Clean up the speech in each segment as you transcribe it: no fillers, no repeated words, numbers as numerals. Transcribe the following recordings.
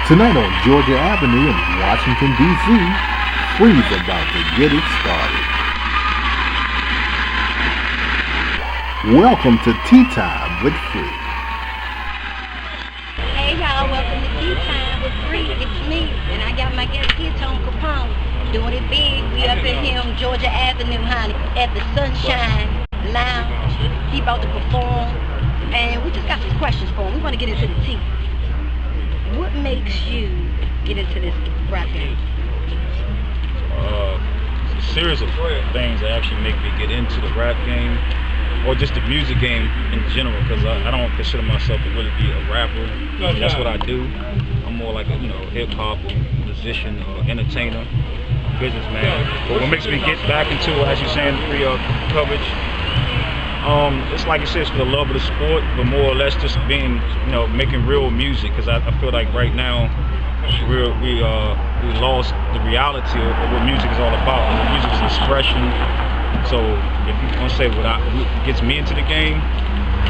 Tonight on Georgia Avenue in Washington, D.C., Free's about to get it started. Welcome to Tea Time with Free. Hey y'all, welcome to Tea Time with Free. It's me, and I got my guest here, Tone Capone, doing it big. We up in here on Georgia Avenue, honey, at the Sunshine Lounge. He about to perform, and we just got some questions for him. We want to get into the tea. What makes you get into this rap game? A series of things that actually make me get into the rap game, or just the music game in general, because I don't consider myself to really be a rapper. That's what I do. I'm more like a hip-hop musician or entertainer, businessman. But what makes me get back into, as you're saying, free coverage, it's like you said, it's for the love of the sport, but more or less just being, making real music, because I feel like right now we lost the reality of what music is all about. Music is expression. So if you want to say what gets me into the game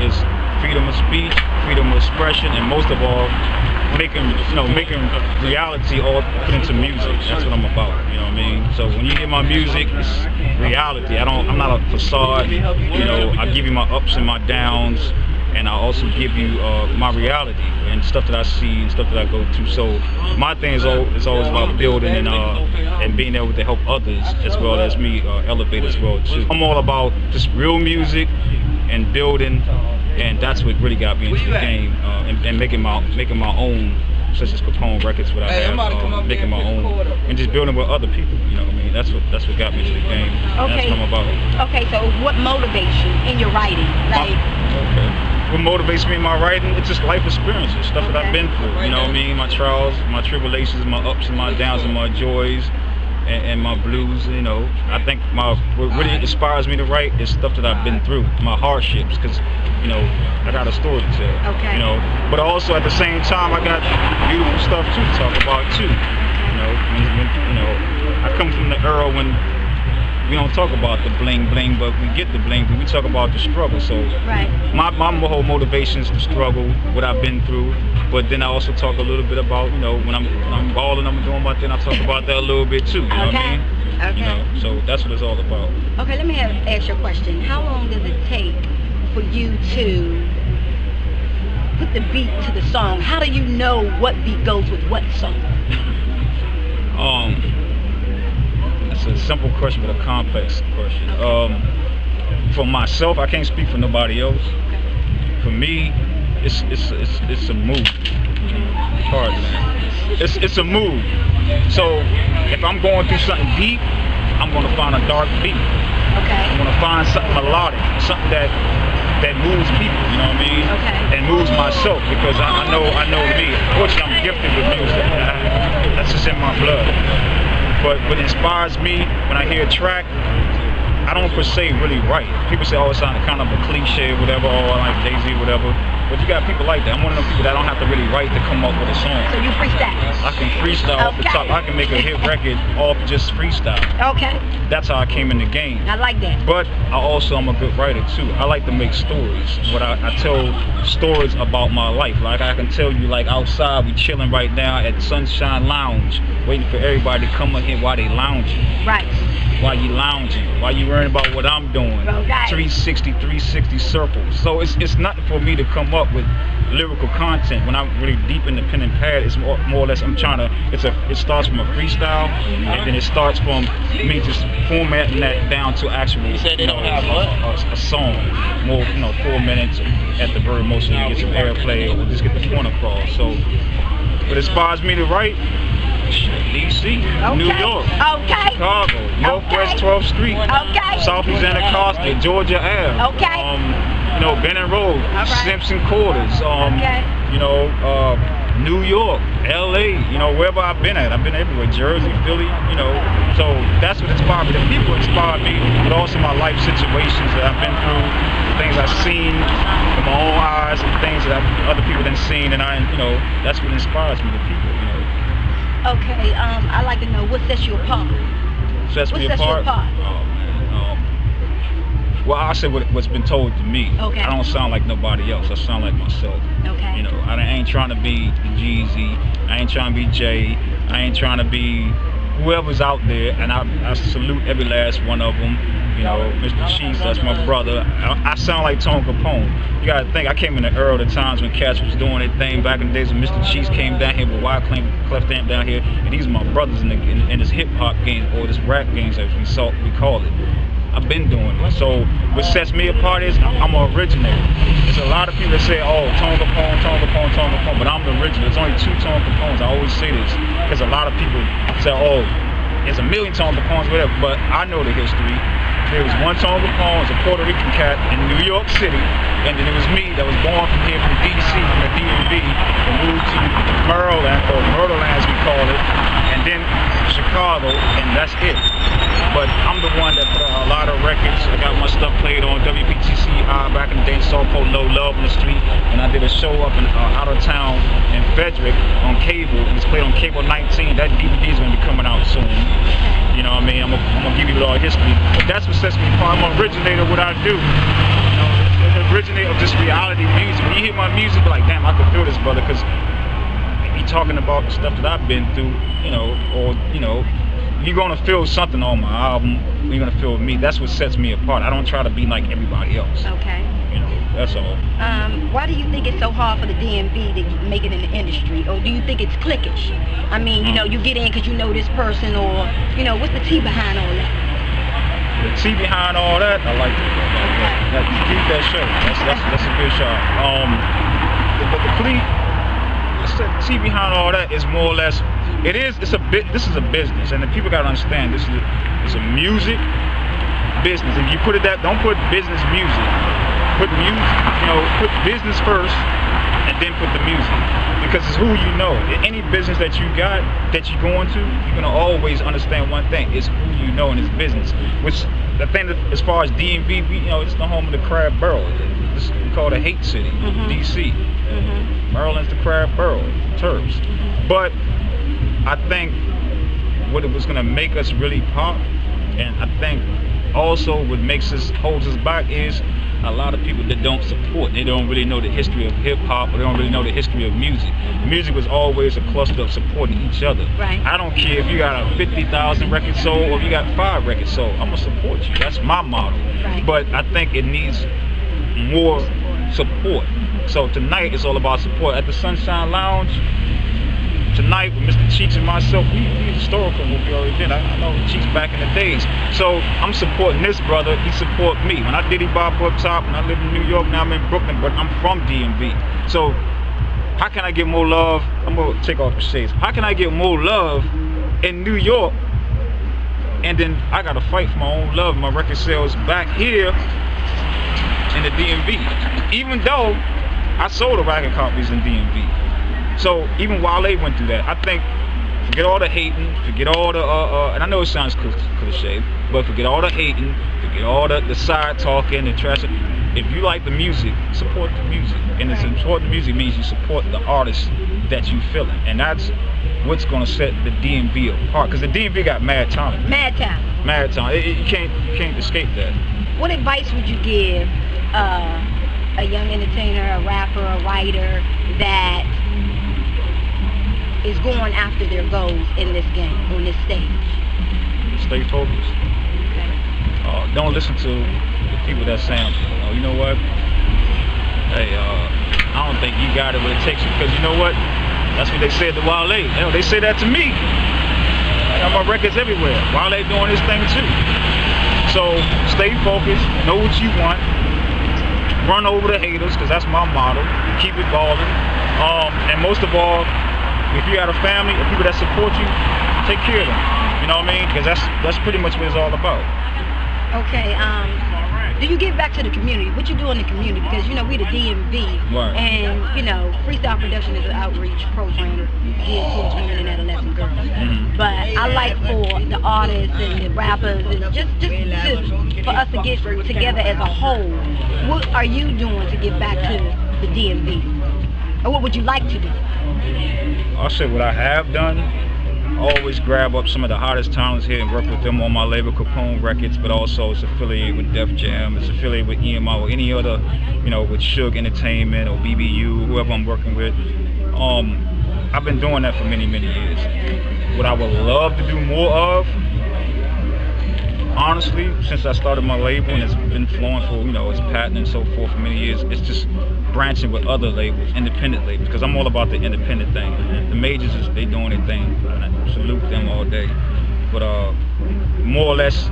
is freedom of speech, freedom of expression, and most of all, making reality all put into music. That's what I'm about. You know what I mean? So when you hear my music, it's reality. I'm not a facade. I give you my ups and my downs, and I also give you my reality and stuff that I see and stuff that I go through. So my thing is always about building and being able to help others, as well as me elevate as well too. I'm all about just real music and building, and that's what really got me into the game, and making my own, such as Capone Records, what I have, making my own, and just building with other people. You know what I mean? That's what got me to the game. Okay. That's what I'm about. Okay, so what motivates you in your writing? What motivates me in my writing? It's just life experiences, stuff that I've been through. You know what I mean? My trials, my tribulations, my ups and my downs, and my joys, and my blues. I think what really inspires me to write is stuff that I've been through, my hardships, because I got a story to tell. Okay. But also at the same time, I got beautiful stuff too to talk about too. I come from the era when we don't talk about the bling bling, but we get the bling, but we talk about the struggle. So right. My whole motivation is the struggle, what I've been through. But then I also talk a little bit about, when I'm balling, I'm doing my thing, I talk about that a little bit too. You know what I mean? Okay. So that's what it's all about. Okay, let me ask you a question. How long does it take for you to put the beat to the song? How do you know what beat goes with what song? It's a simple question, but a complex question. For myself, I can't speak for nobody else. For me, it's a move. Hard, man. It's a move. So if I'm going through something deep, I'm gonna find a dark beat. Okay. I'm gonna find something melodic, something that moves people. You know what I mean? Okay. And moves myself, because I know me. Fortunately, I'm gifted with music. That's just in my blood. But what inspires me when I hear a track, I don't per se really write. People say, it sounds kind of a cliche or whatever, or like Jay-Z or whatever. But you got people like that. I'm one of those people that don't have to really write to come up with a song. So you freestyle? I can freestyle off the top. I can make a hit record off just freestyle. Okay. That's how I came in the game. I like that. But I'm a good writer too. I like to make stories. I tell stories about my life. Like I can tell you, like outside we chilling right now at Sunshine Lounge, waiting for everybody to come in here while they lounging. Right. While you lounging, while you worrying about what I'm doing. Okay. 360 circles. So it's nothing for me to come up with lyrical content when I'm really deep in the pen and pad. It's more or less it starts from a freestyle, and then it starts from me just formatting that down to actual a song. More 4 minutes at the very most, so you get some airplay or just get the point across. So what inspires me to write? DC, okay. New York, Chicago, Northwest 12th Street, Southeast Anacostia, Georgia Ave, Benning Road, Simpson Quarters, New York, LA, wherever I've been at. I've been everywhere, Jersey, Philly, So that's what inspired me. The people inspired me, but also my life situations that I've been through, things I've seen with my own eyes, and things that other people didn't seen, and that's what inspires me, the people, Okay, I'd like to know what sets you apart. Sets me apart? Oh, man. Well, I said what's been told to me. Okay. I don't sound like nobody else. I sound like myself. Okay. You know, I ain't trying to be Jeezy. I ain't trying to be Jay. I ain't trying to be whoever's out there. And I salute every last one of them. You know, Mr. Cheeks, that's my brother. I sound like Tone Capone. You gotta think, I came in the era of the times when cats was doing their thing back in the days when Mr. Cheeks came down here, with Wyclef down here, and these are my brothers in this hip hop game, or this rap games as we call it. I've been doing it. So what sets me apart is I'm an originator. There's a lot of people that say, oh, Tone Capone, but I'm the original. There's only 2 Tone Capones. I always say this because a lot of people say, oh, there's a million Tone Capones, whatever, but I know the history. There was one Tone Capone, was a Puerto Rican cat in New York City, and then it was me that was born from here, from DC, from the DMV, and moved to Maryland, or Murderland as we call it, and then Chicago, and that's it. But I'm the one that put out a lot of records. I got my stuff played on WPTC back in the day, Soulful No Love on the Street, and I did a show up in out of town in Frederick on cable, and it's played on Cable 19. That DVD is going to be coming out soon. You know what I mean? I'm gonna give you all history. But that's what sets me apart. I'm an originator of what I do. You know, an originator of just reality music. When you hear my music, you're like, damn, I can feel this, brother, because he talking about the stuff that I've been through, you know, or, you know, you're gonna feel something on my album. You're gonna feel me. That's what sets me apart. I don't try to be like everybody else. Okay. You know, that's all. Why do you think it's so hard for the DMV to make it in the industry? Or do you think it's cliquish? I mean, you know, you get in because you know this person, or, you know, what's the tea behind all that? The tea behind all that, I like that. Keep that show. That's a good shot. The clique, the tea behind all that is more or less, it's a bit. This is a business, and the people gotta understand this is it's a music business. If you put it that, don't put business music. Put music, you know, put business first, and then put the music, because it's who you know. In any business that you got, that you're going to, you're gonna always understand one thing: it's who you know in this business. Which the thing that, as far as DMV, you know, it's the home of the crab barrel. We call it a hate city, DC. Maryland's the crab barrel, Terps. But I think what it was gonna make us really pop, and I think also what holds us back is a lot of people that don't support. They don't really know the history of hip hop, or they don't really know the history of music. Music was always a cluster of supporting each other. Right. I don't care if you got a 50,000 record sold or if you got 5 records sold. I'm gonna support you. That's my model. Right. But I think it needs more support. So tonight it's all about support. At the Sunshine Lounge tonight with Mr. Cheeks and myself, we historical what we already did. I know Cheeks back in the days. So I'm supporting this brother, he support me. When I did Bop up top, and I live in New York, now I'm in Brooklyn, but I'm from DMV. So how can I get more love? I'm gonna take off the shades. How can I get more love in New York, and then I gotta fight for my own love, my record sales back here in the DMV? Even though I sold the record copies in DMV. So even Wale went through that. I think, forget all the hating, forget all the, and I know it sounds cliche, but forget all the hating, forget all the side talking and trash. If you like the music, support the music. And it's support the music means you support the artist that you feeling. And that's what's gonna set the DMV apart. Because the DMV got mad talent. Mad talent. Mad talent. You can't escape that. What advice would you give a young entertainer, a rapper, a writer that is going after their goals in this game, on this stage? Stay focused. Okay. Don't listen to the people that saying, oh, you know what? Hey, I don't think you got it what it takes you, because you know what? That's what they said to Wale. You know, they say that to me. I got my records everywhere. Wale doing his thing too. So stay focused, know what you want, run over the haters, because that's my motto. Keep it balling. And most of all, if you got a family or people that support you, take care of them. You know what I mean? Because that's pretty much what it's all about. Okay. Do you give back to the community? What you do in the community? Because you know we the DMV, right. And you know Freestyle Production is an outreach program geared towards women and adolescent girls. But I like for the artists and the rappers and just for us to get together as a whole. What are you doing to give back to the DMV? Or what would you like to do? I'll say what I have done. always grab up some of the hottest talents here and work with them on my label, Capone Records, but also it's affiliated with Def Jam, it's affiliated with EMI or any other, you know, with Suge Entertainment or BBU, whoever I'm working with. I've been doing that for many, many years. What I would love to do more of, honestly, since I started my label and it's been flowing for, you know, it's patent and so forth for many years, it's just branching with other labels, independent labels, because I'm all about the independent thing. The majors, they doing their thing, and I salute them all day. But more or less,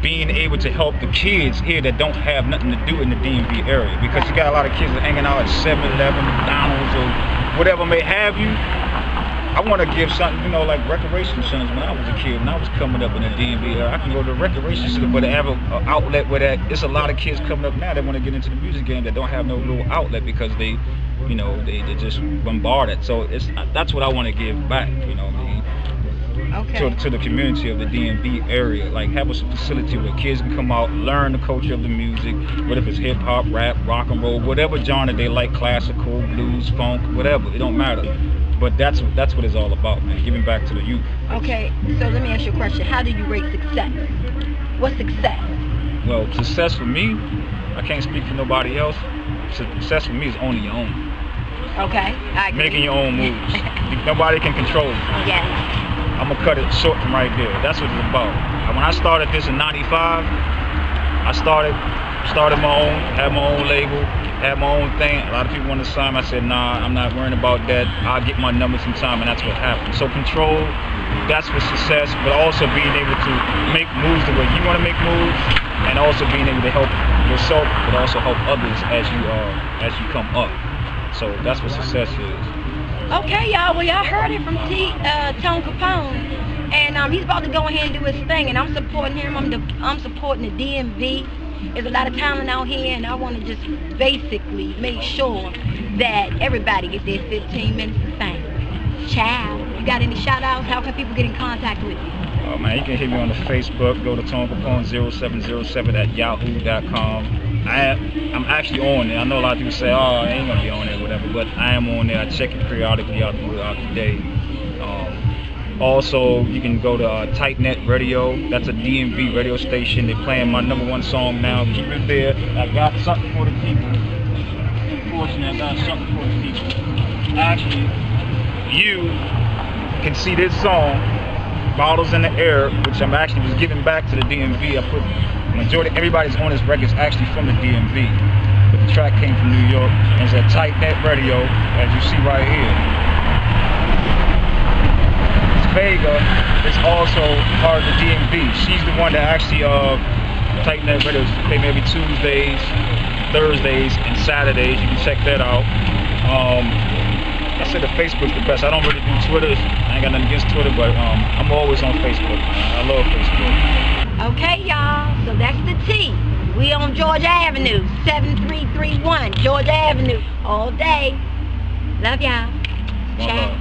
being able to help the kids here that don't have nothing to do in the DMV area, because you got a lot of kids that hanging out at 7-Eleven, McDonald's, or whatever may have you. I want to give something, you know, like recreation centers. When I was a kid, when I was coming up in the DMV area, I can go to the recreation center, but they have an outlet where there's a lot of kids coming up now that want to get into the music game that don't have no little outlet because they, you know, they just bombarded. So that's what I want to give back, you know. To the community of the DMV area, like have a facility where kids can come out, learn the culture of the music, whether if it's hip hop, rap, rock and roll, whatever genre they like, classical, blues, funk, whatever, it don't matter. But that's what it's all about, man, giving back to the youth. Okay, so let me ask you a question. How do you rate success? What's success? Well, success for me, I can't speak for nobody else. Success for me is owning your own. Okay, I agree. Making your own moves. Nobody can control you. Yes. I'm gonna cut it short from right there. That's what it's about. When I started this in '95, I started my own, had my own label, had my own thing. A lot of people want to sign me. I said, nah, I'm not worrying about that. I'll get my numbers in time, and that's what happened. So control, that's for success, but also being able to make moves the way you want to make moves, and also being able to help yourself, but also help others as you come up. So that's what success is. Okay, y'all. Well, y'all heard it from Tone Capone, and he's about to go ahead and do his thing, and I'm supporting him. I'm supporting the DMV. There's a lot of talent out here, and I want to just basically make sure that everybody gets their 15 minutes of fame. Ciao. You got any shout-outs? How can people get in contact with you? Oh man, you can hit me on the Facebook. Go to Tone Capone 0707 at yahoo.com. I'm actually on there. I know a lot of people say, oh, I ain't gonna be on there, whatever, but I am on there. I check it periodically out the day. Also, you can go to Tight Net Radio. That's a DMV radio station. They're playing my #1 song now. Keep it there. I got something for the people. Unfortunately, I got something for the people. Actually, you can see this song, Bottles in the Air, which I'm actually was giving back to the DMV. I put majority, everybody's on this record is actually from the DMV, but the track came from New York, and it's at Tight Net Radio, as you see right here. Vega is also part of the DMV. She's the one that actually Tight Net Radio. They maybe Tuesdays, Thursdays, and Saturdays. You can check that out. I said the Facebook's the best. I don't really do Twitter. I ain't got nothing against Twitter, but I'm always on Facebook. I love Facebook. Okay, y'all. So that's the T. We on Georgia Avenue, 7331 Georgia Avenue, all day. Love y'all. Ciao.